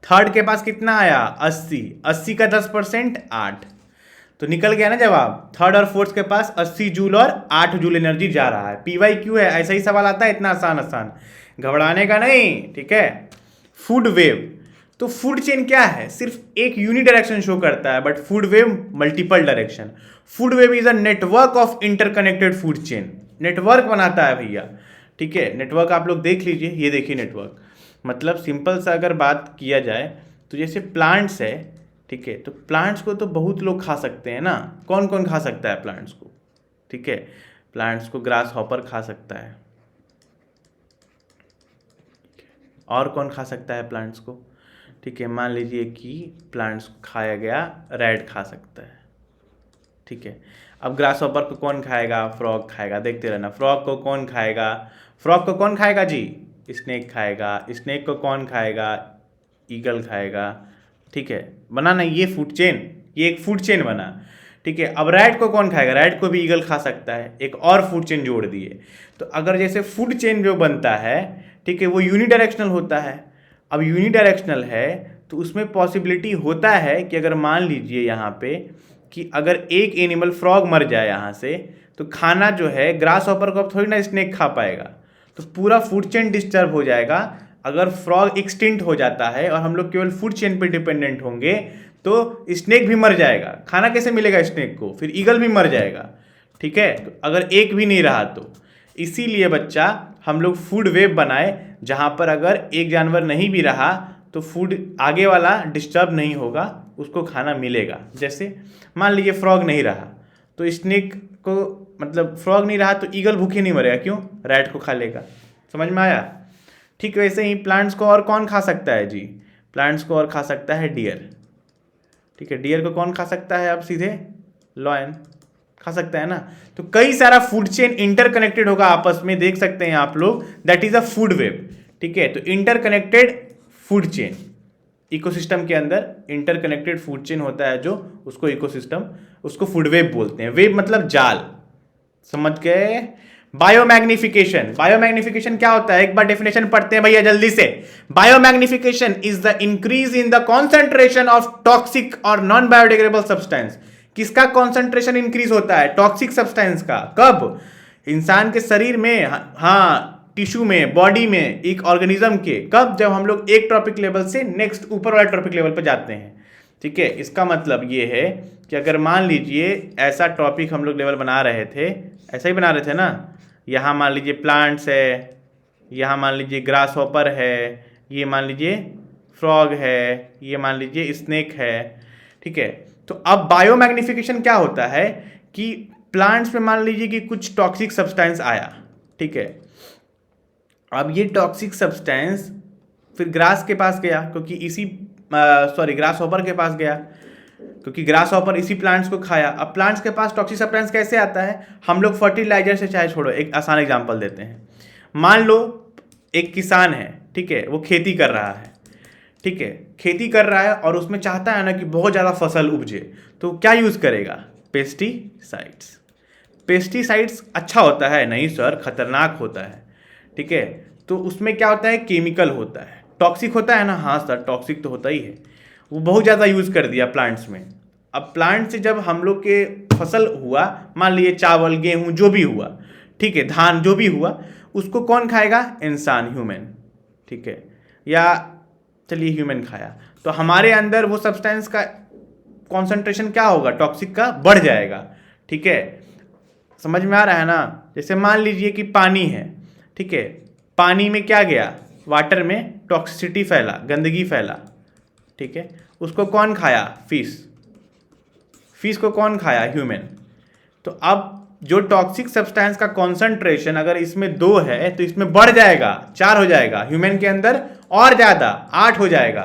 थर्ड के पास कितना आया 80, 80 का 10% 8, तो निकल गया ना जवाब। थर्ड और फोर्थ के पास 80 जूल और 8 जूल एनर्जी जा रहा है। पीवाई क्यू है, ऐसा ही सवाल आता है, इतना आसान आसान, घबराने का नहीं, ठीक है। फूड वेव, तो फूड चेन क्या है, सिर्फ एक यूनि डायरेक्शन शो करता है, but food web multiple direction. Food web is a network of interconnected food chain, network बनाता है भैया, ठीक है। नेटवर्क आप लोग देख लीजिए, ये देखिए नेटवर्क, मतलब सिंपल सा अगर बात किया जाए तो जैसे प्लांट्स है, ठीक है, तो प्लांट्स को तो बहुत लोग खा सकते हैं ना, कौन कौन खा सकता है प्लांट्स को, ठीक है। प्लांट्स को ग्रास हॉपर खा सकता है, और कौन खा सकता है प्लांट्स को, ठीक है। मान लीजिए कि प्लांट्स को खाया गया, रैट खा सकता है, ठीक है। अब ग्रास हॉपर को कौन खाएगा, फ्रॉग खाएगा, देखते रहना। फ्रॉग को कौन खाएगा, फ्रॉग को कौन खाएगा जी, स्नेक खाएगा। स्नेक को कौन खाएगा, ईगल खाएगा, ठीक है। बना ना ये फूड चेन, ये एक फूड चेन बना, ठीक है। अब रैट को कौन खाएगा, रैट को भी ईगल खा सकता है, एक और फूड चेन जोड़ दिए। तो अगर जैसे फूड चेन जो बनता है, ठीक है, वो यूनिडायरेक्शनल होता है। अब यूनिडायरेक्शनल है तो उसमें पॉसिबिलिटी होता है कि अगर मान लीजिए यहाँ पे कि अगर एक एनिमल फ्रॉग मर जाए यहाँ से, तो खाना जो है ग्रास हॉपर को अब थोड़ी ना स्नेक खा पाएगा, तो पूरा फूड चेन डिस्टर्ब हो जाएगा। अगर फ्रॉग एक्सटिंक्ट हो जाता है और हम लोग केवल फूड चेन पे डिपेंडेंट होंगे तो स्नेक भी मर जाएगा, खाना कैसे मिलेगा स्नेक को, फिर ईगल भी मर जाएगा, ठीक है। तो अगर एक भी नहीं रहा तो इसीलिए बच्चा हम लोग फूड वेब बनाए, जहाँ पर अगर एक जानवर नहीं भी रहा तो फूड आगे वाला डिस्टर्ब नहीं होगा, उसको खाना मिलेगा। जैसे मान लीजिए फ्रॉग नहीं रहा तो स्नेक को, मतलब फ्रॉग नहीं रहा तो ईगल भूखे नहीं मरेगा, क्यों, रैट को खा लेगा। समझ में आया। ठीक वैसे ही प्लांट्स को और कौन खा सकता है जी, प्लांट्स को और खा सकता है डियर, ठीक है। डियर को कौन खा सकता है, अब सीधे लॉयन खा सकता है ना। तो कई सारा फूड चेन इंटरकनेक्टेड होगा आपस में, देख सकते हैं आप लोग, that is a food web, ठीक है। तो इंटरकनेक्टेड फूड चेन, इकोसिस्टम के अंदर इंटरकनेक्टेड फूड चेन होता है जो, उसको इकोसिस्टम, उसको फूड वेब बोलते हैं। वेब मतलब जाल, समझ गए। बायोमैग्निफिकेशन, बायोमैग्निफिकेशन क्या होता है, एक बार डेफिनेशन पढ़ते हैं भैया जल्दी से। Biomagnification is the increase in the concentration of toxic और नॉन बायोडिग्रेडेबल सब्सटेंस। किसका कॉन्सेंट्रेशन इंक्रीज होता है, टॉक्सिक सब्सटेंस का, कब, इंसान के शरीर में, हाँ टिश्यू में, बॉडी में, एक ऑर्गेनिज्म के, कब, जब हम लोग एक टॉपिक लेवल से नेक्स्ट ऊपर वाले टॉपिक लेवल पर जाते हैं, ठीक है। इसका मतलब ये है कि अगर मान लीजिए ऐसा टॉपिक हम लोग लेवल बना रहे थे, ऐसा ही बना रहे थे ना, यहाँ मान लीजिए प्लांट्स है, यहाँ मान लीजिए ग्रास हॉपर है, ये मान लीजिए फ्रॉग है, ये मान लीजिए स्नेक है, ठीक है। तो अब बायोमैग्निफिकेशन क्या होता है कि प्लांट्स में मान लीजिए कि कुछ टॉक्सिक सब्सटेंस आया, ठीक है। अब ये टॉक्सिक सब्सटेंस फिर ग्रास के पास गया, क्योंकि इसी ग्रास हॉपर के पास गया, क्योंकि ग्रास हॉपर इसी प्लांट्स को खाया। अब प्लांट्स के पास टॉक्सिक सब्सटेंस कैसे आता है, हम लोग फर्टिलाइजर से, चाहे छोड़ो, एक आसान एग्जांपल देते हैं। मान लो एक किसान है, ठीक है, वो खेती कर रहा है, ठीक है, खेती कर रहा है और उसमें चाहता है ना कि बहुत ज़्यादा फसल उपजे, तो क्या यूज़ करेगा, पेस्टिसाइड्स। पेस्टिसाइड्स अच्छा होता है, नहीं सर खतरनाक होता है, ठीक है। तो उसमें क्या होता है, केमिकल होता है, टॉक्सिक होता है ना, हाँ सर टॉक्सिक तो होता ही है। वो बहुत ज़्यादा यूज़ कर दिया प्लांट्स में। अब प्लांट से जब हम लोग के फसल हुआ, मान लीजिए चावल गेहूँ जो भी हुआ, ठीक है, धान जो भी हुआ, उसको कौन खाएगा, इंसान, ह्यूमन, ठीक है, या चलिए ह्यूमन खाया, तो हमारे अंदर वो सब्सटेंस का कॉन्सेंट्रेशन क्या होगा, टॉक्सिक का, बढ़ जाएगा, ठीक है। समझ में आ रहा है ना। जैसे मान लीजिए कि पानी है, ठीक है, पानी में क्या गया, वाटर में टॉक्सिसिटी फैला, गंदगी फैला, ठीक है, उसको कौन खाया, फिश, फिश को कौन खाया, ह्यूमन। तो अब जो टॉक्सिक सब्सटेंस का कॉन्सेंट्रेशन अगर इसमें 2 है तो इसमें बढ़ जाएगा, 4 हो जाएगा, ह्यूमन के अंदर और ज़्यादा 8 हो जाएगा।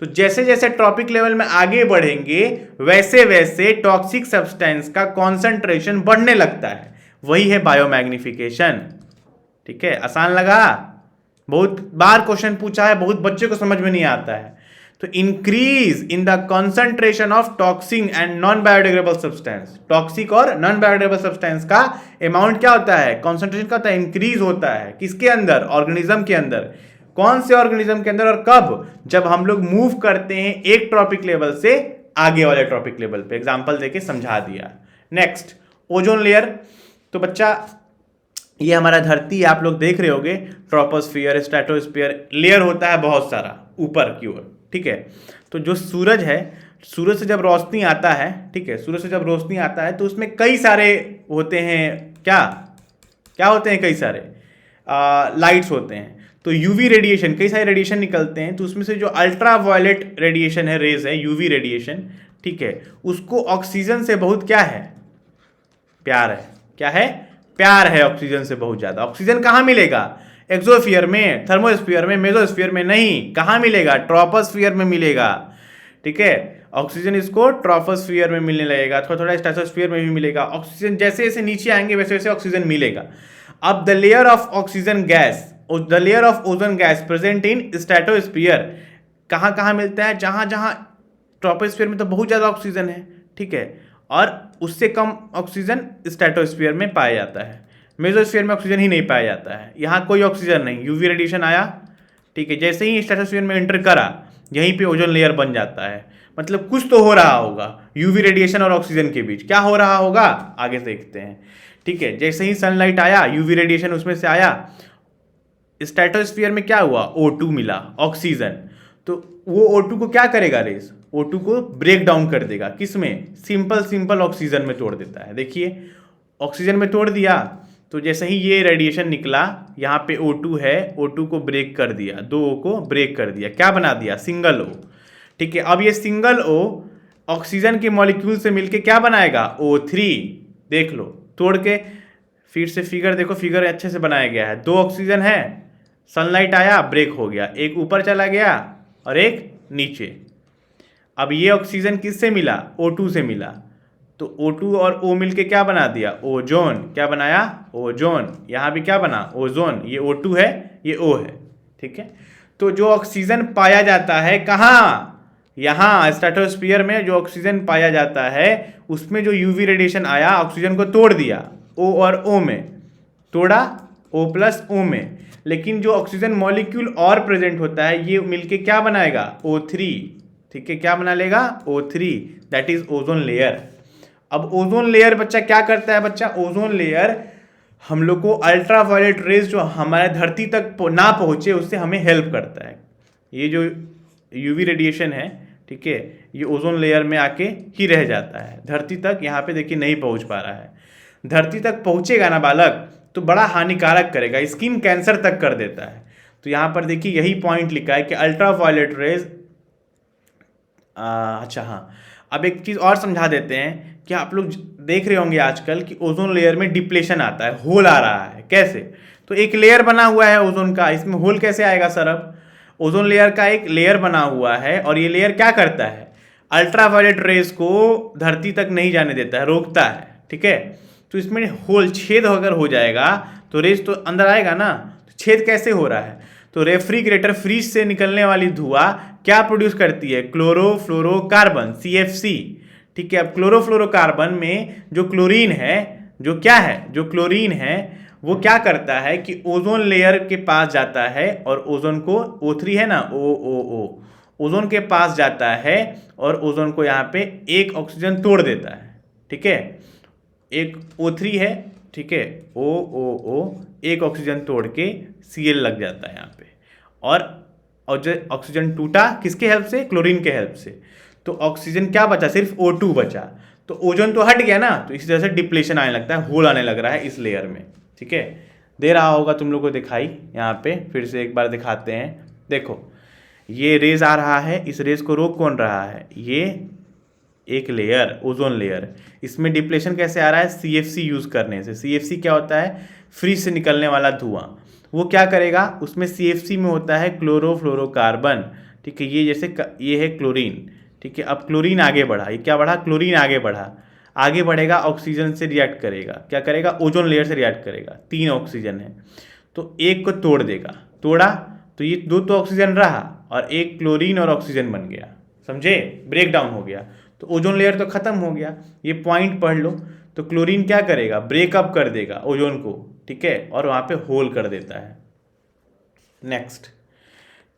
तो जैसे जैसे टॉपिक लेवल में आगे बढ़ेंगे वैसे वैसे टॉक्सिक सब्सटेंस का कॉन्सेंट्रेशन बढ़ने लगता है, वही है बायोमैग्निफिकेशन, ठीक है। आसान लगा, बहुत बार क्वेश्चन पूछा है, बहुत बच्चे को समझ में नहीं आता है। तो increase in the concentration of toxic and non biodegradable substance, toxic और नॉन बायोडिग्रेडेबल सब्सटेंस का अमाउंट क्या होता है, कॉन्सेंट्रेशन का होता है, इंक्रीज होता है, किसके अंदर, ऑर्गेनिज्म के अंदर, कौन से ऑर्गेनिज्म के अंदर और कब? जब हम लोग मूव करते हैं एक ट्रॉपिक लेवल से आगे वाले ट्रॉपिक लेवल पे। एग्जांपल देके समझा दिया। Next, ozone layer. तो बच्चा ये हमारा धरती आप लोग देख रहे होगे, ट्रोपोस्फियर, स्ट्रेटोस्फियर, लेयर होता है बहुत सारा ऊपर की ओर, ठीक है। तो जो सूरज है, सूरज से जब रोशनी आता है, ठीक है, सूरज से जब रोशनी आता है तो उसमें कई सारे होते हैं, क्या क्या होते हैं, कई सारे लाइट्स होते हैं। तो यूवी रेडिएशन, कई सारे रेडिएशन निकलते हैं, तो उसमें से जो अल्ट्रा वायलेट रेडिएशन है, रेज है, यूवी रेडिएशन, ठीक है, उसको ऑक्सीजन से बहुत क्या है, प्यार है। क्या है? प्यार है ऑक्सीजन से बहुत ज्यादा। ऑक्सीजन कहाँ मिलेगा? एक्सोस्फीयर में, थर्मोस्फीयर में, मेसोस्फीयर में नहीं, कहाँ मिलेगा? ट्रोपोस्फीयर में मिलेगा, ठीक है। ऑक्सीजन इसको ट्रोपोस्फीयर में मिलने लगेगा, थोड़ा थोड़ा स्ट्रेटोस्फीयर में भी मिलेगा। ऑक्सीजन जैसे जैसे नीचे आएंगे वैसे वैसे ऑक्सीजन मिलेगा। अब the layer of oxygen gas, the layer of ozone gas present in stratosphere, कहाँ कहाँ मिलता है? जहाँ जहाँ ट्रोपोस्फीयर में तो बहुत ज़्यादा ऑक्सीजन है, ठीक है, और उससे कम ऑक्सीजन स्ट्रेटोस्फीयर में पाया जाता है। मेसोस्फीयर में ऑक्सीजन ही नहीं पाया जाता है, यहाँ कोई ऑक्सीजन नहीं, यूवी रेडिएशन आया, ठीक है, जैसे ही स्ट्रेटोस्फीयर में एंटर करा यहीं पे ओजोन लेयर बन जाता है। मतलब कुछ तो हो रहा होगा यूवी रेडिएशन और ऑक्सीजन के बीच। क्या हो रहा होगा आगे देखते हैं, ठीक है। जैसे ही सनलाइट आया, यूवी रेडिएशन उसमें से आया, स्ट्रेटोस्फीयर में क्या हुआ? O2 मिला, ऑक्सीजन। तो वो O2 को क्या करेगा? रेस O2 को ब्रेक डाउन कर देगा, किस में? सिंपल ऑक्सीजन में तोड़ देता है। देखिए ऑक्सीजन में तोड़ दिया, तो जैसे ही ये रेडिएशन निकला, यहाँ पे O2 है, O2 को ब्रेक कर दिया, 2O को ब्रेक कर दिया, क्या बना दिया? सिंगल O, ठीक है। अब ये सिंगल O ऑक्सीजन के मॉलिक्यूल से मिलके क्या बनाएगा? O3। देख लो तोड़ के, फिर से फिगर देखो, फिगर अच्छे से बनाया गया है। 2 ऑक्सीजन है, सनलाइट आया, ब्रेक हो गया, एक ऊपर चला गया और एक नीचे। अब ये ऑक्सीजन किससे मिला? O2 से मिला। तो O2 और O मिलके क्या बना दिया? ओजोन। क्या बनाया? ओजोन। यहाँ भी क्या बना? ओजोन। ये O2 है, ये O है, ठीक है। तो जो ऑक्सीजन पाया जाता है कहाँ? यहाँ स्ट्रेटोस्फीयर में जो ऑक्सीजन पाया जाता है, उसमें जो यूवी रेडिएशन आया, ऑक्सीजन को तोड़ दिया, O और O में तोड़ा, O प्लस O में। लेकिन जो ऑक्सीजन मॉलिक्यूल और प्रेजेंट होता है, ये मिलके क्या बनाएगा? O3, ठीक है। क्या बना लेगा? O3, that is ozone layer. अब ओजोन लेयर बच्चा क्या करता है? बच्चा ओजोन लेयर हम लोग को अल्ट्रा वायलेट रेज जो हमारे धरती तक ना पहुंचे, उससे हमें हेल्प करता है। ये जो यूवी रेडिएशन है, ठीक है, ये ओजोन लेयर में आके ही रह जाता है, धरती तक यहाँ पे देखिए नहीं पहुंच पा रहा है। धरती तक पहुंचेगा ना बालक, तो बड़ा हानिकारक करेगा, स्किन कैंसर तक कर देता है। तो यहाँ पर देखिए यही पॉइंट लिखा है कि अल्ट्रा वायलेट रेज। अच्छा हाँ, अब एक चीज़ और समझा देते हैं कि आप लोग देख रहे होंगे आजकल कि ओजोन लेयर में डिप्लेशन आता है, होल आ रहा है। कैसे? तो एक लेयर बना हुआ है ओजोन का, इसमें होल कैसे आएगा सर? अब ओजोन लेयर का एक लेयर बना हुआ है, और ये लेयर क्या करता है? अल्ट्रा वायलेट रेज को धरती तक नहीं जाने देता है, रोकता है, ठीक है। तो इसमें होल, छेद अगर हो जाएगा तो रेज तो अंदर आएगा ना। तो छेद कैसे हो रहा है? तो रेफ्रिजरेटर फ्रिज से निकलने वाली धुआं क्या प्रोड्यूस करती है? क्लोरोफ्लोरोकार्बन, CFC, ठीक है। अब क्लोरोफ्लोरोकार्बन में जो क्लोरीन है, जो क्या है, जो क्लोरीन है, वो क्या करता है कि ओजोन लेयर के पास जाता है, और ओजोन को, O3 है ना, O ओजोन के पास जाता है, और ओजोन को यहाँ पे एक ऑक्सीजन तोड़ देता है, ठीक है। एक O3 है, ठीक है, O एक ऑक्सीजन तोड़ के Cl लग जाता है यहाँ पे, और जो ऑक्सीजन टूटा किसके हेल्प से? क्लोरीन के हेल्प से। तो ऑक्सीजन क्या बचा? सिर्फ O2 बचा। तो ओजोन तो हट गया ना, तो इसी तरह से डिप्लेशन आने लगता है, होल आने लग रहा है इस लेयर में, ठीक है। दे रहा होगा तुम लोग को दिखाई, यहाँ पे फिर से एक बार दिखाते हैं। देखो ये रेज आ रहा है, इस रेज को रोक कौन रहा है? ये एक लेयर, ओजोन लेयर। इसमें डिप्लेशन कैसे आ रहा है? CFC यूज करने से। CFC क्या होता है? फ्रिज से निकलने वाला धुआं। वो क्या करेगा? उसमें CFC में होता है क्लोरोफ्लोरोकार्बन, ठीक है। ये जैसे ये है क्लोरीन, ठीक है। अब क्लोरीन आगे बढ़ा, ये क्या बढ़ा? क्लोरीन आगे बढ़ा, आगे बढ़ेगा, ऑक्सीजन से रिएक्ट करेगा। क्या करेगा? ओजोन लेयर से रिएक्ट करेगा। 3 ऑक्सीजन है, तो एक को तोड़ देगा। तोड़ा तो ये 2 तो ऑक्सीजन रहा, और एक क्लोरीन और ऑक्सीजन बन गया, समझे? ब्रेक डाउन हो गया, तो ओजोन लेयर तो खत्म हो गया। ये पॉइंट पढ़ लो। तो क्लोरीन क्या करेगा? ब्रेकअप कर देगा ओजोन को, ठीक है, और वहाँ पे होल कर देता है। नेक्स्ट,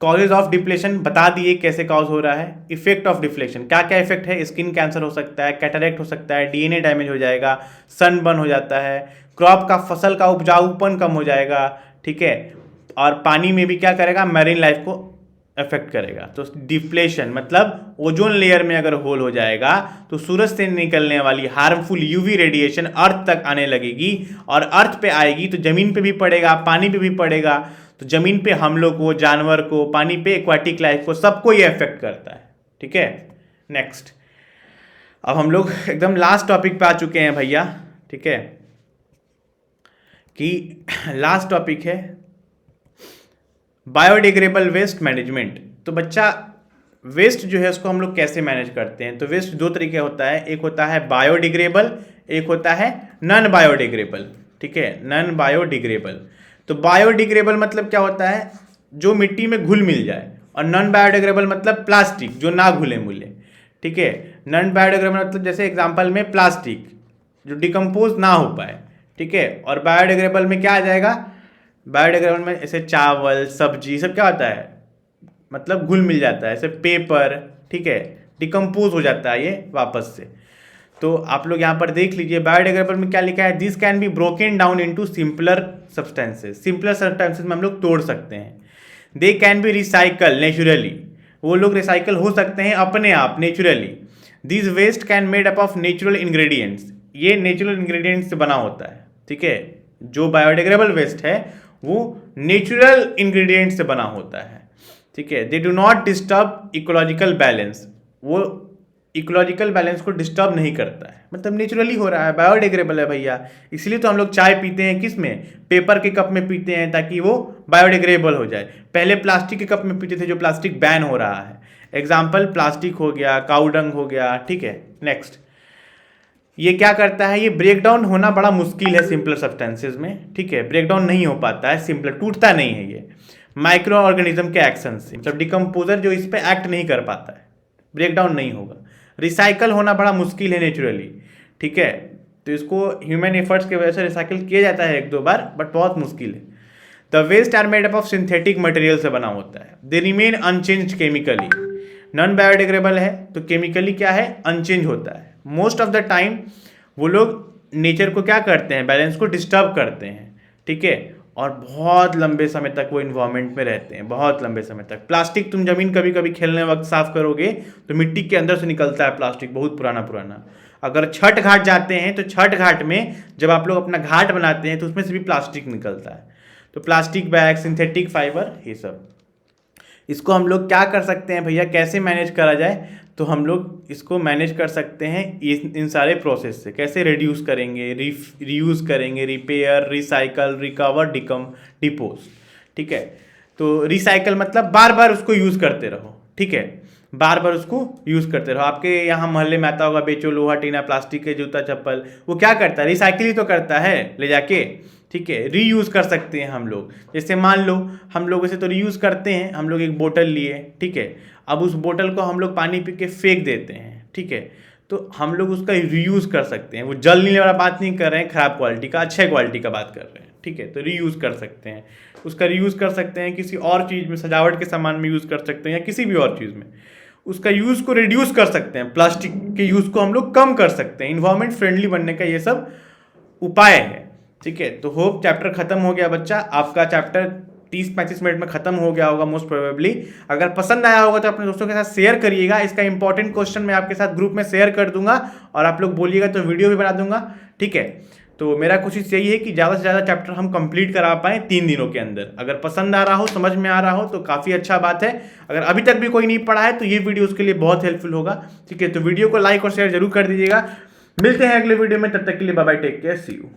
कॉजेज ऑफ डिप्लेशन बता दिए कैसे कॉज हो रहा है। इफेक्ट ऑफ डिप्लेशन, क्या क्या इफेक्ट है, स्किन कैंसर हो सकता है, कैटरेक्ट हो सकता है, डीएनए डैमेज हो जाएगा, सनबर्न हो जाता है, क्रॉप का फसल का उपजाऊपन कम हो जाएगा, ठीक है, और पानी में भी क्या करेगा, मैरीन लाइफ को अफेक्ट करेगा। तो डिप्लेशन मतलब ओजोन लेयर में अगर होल हो जाएगा तो सूरज से निकलने वाली हार्मफुल यूवी रेडिएशन अर्थ तक आने लगेगी और अर्थ पे आएगी तो जमीन पे भी पड़ेगा, पानी पे भी पड़ेगा, तो जमीन पे हम लोग को, जानवर को, पानी पे एक्वाटिक लाइफ को, सबको ये अफेक्ट करता है, ठीक है। नेक्स्ट, अब हम लोग एकदम लास्ट टॉपिक पे आ चुके हैं भैया, ठीक है, कि लास्ट टॉपिक है बायोडिग्रेडेबल वेस्ट मैनेजमेंट। तो बच्चा वेस्ट जो है उसको हम लोग कैसे मैनेज करते हैं। तो वेस्ट दो तरीके होता है, एक होता है बायोडिग्रेडेबल, एक होता है नॉन बायोडिग्रेडेबल, ठीक है, नॉन बायोडिग्रेडेबल। तो बायोडिग्रेडेबल मतलब क्या होता है, जो मिट्टी में घुल मिल जाए, और नॉन बायोडिग्रेडेबल मतलब प्लास्टिक जो ना घुले मिले, ठीक है। नॉन बायोडिग्रेडेबल मतलब जैसे एग्जांपल में प्लास्टिक जो डिकम्पोज ना हो पाए, ठीक है। और बायोडिग्रेडेबल में क्या आ जाएगा, बायोडिग्रेडेबल में ऐसे चावल, सब्जी, सब क्या होता है, मतलब घुल मिल जाता है, ऐसे पेपर, ठीक है, डिकम्पोज हो जाता है ये वापस से। तो आप लोग यहाँ पर देख लीजिए बायोडिग्रेडेबल में क्या लिखा है, this can be broken down into simpler substances, simpler substances में हम लोग तोड़ सकते हैं। They can be recycle naturally, वो लोग रिसाइकल हो सकते हैं अपने आप naturally. This waste can made up of natural ingredients, ये नेचुरल इंग्रेडिएंट्स से बना होता है, ठीक है। जो बायोडिग्रेडेबल वेस्ट है वो नेचुरल इंग्रेडिएंट से बना होता है, ठीक है। They do not disturb ecological balance, वो इकोलॉजिकल बैलेंस को डिस्टर्ब नहीं करता है, मतलब नेचुरली हो रहा है, बायोडिग्रेडेबल है भैया। इसलिए तो हम लोग चाय पीते हैं किस में, पेपर के कप में पीते हैं ताकि वो बायोडिग्रेडेबल हो जाए। पहले प्लास्टिक के कप में पीते थे, जो प्लास्टिक बैन हो रहा है। एग्जाम्पल प्लास्टिक हो गया, काउडंग हो गया, ठीक है। नेक्स्ट, ये क्या करता है, ये ब्रेक डाउन होना बड़ा मुश्किल है सिंपलर सब्सटेंसेज में, ठीक है, ब्रेक डाउन नहीं हो पाता है, सिंपलर टूटता नहीं है ये माइक्रो ऑर्गेनिज्म के एक्शन से, मतलब डिकम्पोजर जो इस पर एक्ट नहीं कर पाता है, ब्रेक डाउन नहीं होगा। रिसाइकल होना बड़ा मुश्किल है नेचुरली, ठीक है, तो इसको ह्यूमन एफर्ट्स की वजह से रिसाइकिल किया जाता है एक दो बार, बट बहुत मुश्किल है। The waste are made up of synthetic material से बना होता है। They remain unchange chemically, non biodegradable है तो केमिकली क्या है, अनचेंज होता है। मोस्ट ऑफ द टाइम वो लोग नेचर को क्या करते हैं, बैलेंस को डिस्टर्ब करते हैं, ठीक है, और बहुत लंबे समय तक वो इन्वायरमेंट में रहते हैं, बहुत लंबे समय तक। प्लास्टिक तुम जमीन कभी कभी खेलने वक्त साफ करोगे तो मिट्टी के अंदर से निकलता है प्लास्टिक, बहुत पुराना पुराना। अगर छठ घाट जाते हैं तो छठ घाट में जब आप लोग अपना घाट बनाते हैं तो उसमें से भी प्लास्टिक निकलता है। तो प्लास्टिक बैग, सिंथेटिक फाइबर, ये सब, इसको हम लोग क्या कर सकते हैं भैया, कैसे मैनेज करा जाए। तो हम लोग इसको मैनेज कर सकते हैं इन सारे प्रोसेस से। कैसे रिड्यूस करेंगे, रीयूज़ करेंगे, रिपेयर, रिसाइकल, रिकवर, डिपोज, ठीक है। तो रिसाइकल मतलब बार बार उसको यूज़ करते रहो, ठीक है, बार बार उसको यूज़ करते रहो। आपके यहाँ मोहल्ले में आता होगा बेचो लोहा टीना प्लास्टिक के जूता चप्पल, वो क्या करता है, रिसाइकिल ही तो करता है ले जाके, ठीक है। रीयूज़ कर सकते हैं हम लोग, जैसे मान लो हम लोग ऐसे तो रीयूज़ करते हैं, हम लोग एक बोतल लिए, ठीक है, अब उस बोतल को हम लोग पानी पी के फेंक देते हैं, ठीक है, तो हम लोग उसका रीयूज़ कर सकते हैं। वो जलने वाला बात नहीं कर रहे हैं, ख़राब क्वालिटी का, अच्छे क्वालिटी का बात कर रहे हैं, ठीक है। तो रीयूज़ कर सकते हैं, उसका रीयूज़ कर सकते हैं, किसी और चीज़ में, सजावट के सामान में यूज़ कर सकते हैं, या किसी भी और चीज़ में उसका यूज़ को रिड्यूस कर सकते हैं। प्लास्टिक के यूज़ को हम लोग कम कर सकते हैं, इन्वायरमेंट फ्रेंडली बनने का ये सब उपाय है, ठीक है। तो होप चैप्टर खत्म हो गया बच्चा, आपका चैप्टर 30-35 मिनट में खत्म हो गया होगा मोस्ट प्रोबेबली। अगर पसंद आया होगा तो अपने दोस्तों के साथ शेयर करिएगा। इसका इंपॉर्टेंट क्वेश्चन मैं आपके साथ ग्रुप में शेयर कर दूंगा और आप लोग बोलिएगा तो वीडियो भी बना दूंगा, ठीक है। तो मेरा कोशिश यही है कि ज़्यादा से ज़्यादा चैप्टर हम कंप्लीट करा पाएँ 3 दिनों के अंदर। अगर पसंद आ रहा हो, समझ में आ रहा हो तो काफ़ी अच्छा बात है। अगर अभी तक भी कोई नहीं पढ़ा है तो ये वीडियो उसके लिए बहुत हेल्पफुल होगा, ठीक है। तो वीडियो को लाइक और शेयर जरूर कर दीजिएगा। मिलते हैं अगले वीडियो में, तब तक के लिए bye bye, take care, see you.